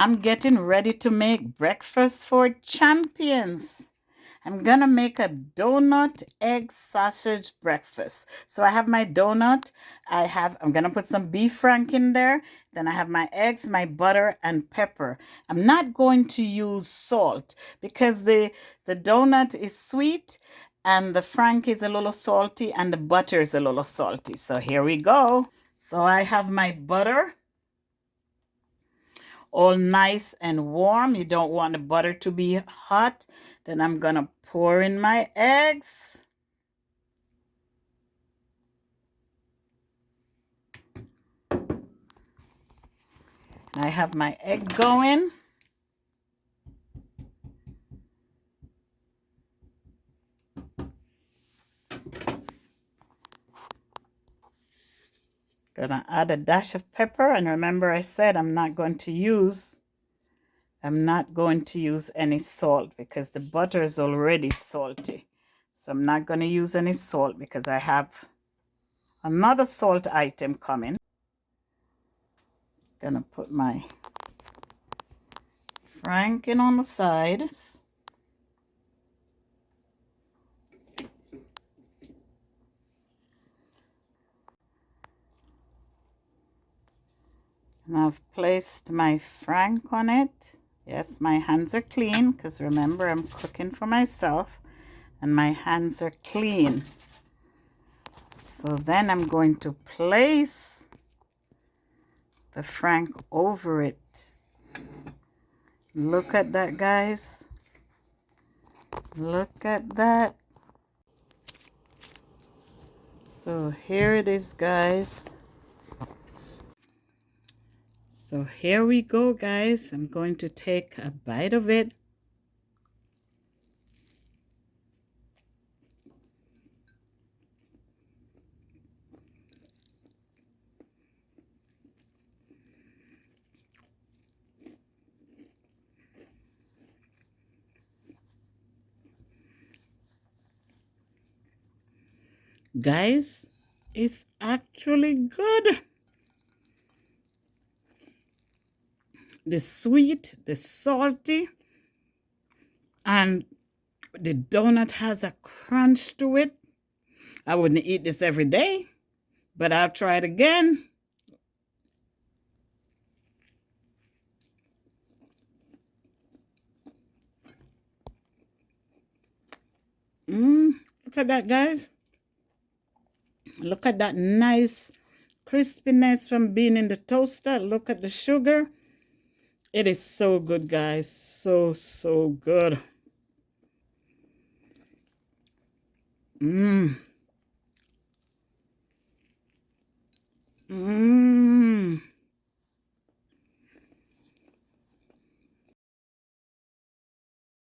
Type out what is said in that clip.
I'm getting ready to make breakfast for champions. I'm gonna make a donut egg sausage breakfast. So I have my donut. I'm gonna put some beef frank in there. Then I have my eggs, my butter, and pepper. I'm not going to use salt because the donut is sweet and the frank is a little salty and the butter is a little salty. So here we go. So I have my butter all nice and warm. You don't want the butter to be hot. Then I'm gonna pour in my eggs. I have my egg going. Gonna add a dash of pepper, and remember I said I'm not going to use any salt because the butter is already salty. So I'm not going to use any salt because I have another salt item coming. Gonna put my franken on the side. And I've placed my frank on it. Yes, my hands are clean because remember I'm cooking for myself and my hands are clean. So then I'm going to place the frank over it. Look at that, guys. Look at that. So here it is, guys. So here we go, guys. I'm going to take a bite of it. Guys, it's actually good. The sweet, the salty, and the donut has a crunch to it. I wouldn't eat this every day, but I'll try it again. Look at that, guys. Look at that nice crispiness from being in the toaster. Look at the sugar. It is so good, guys. So, so good. Mmm. Mmm.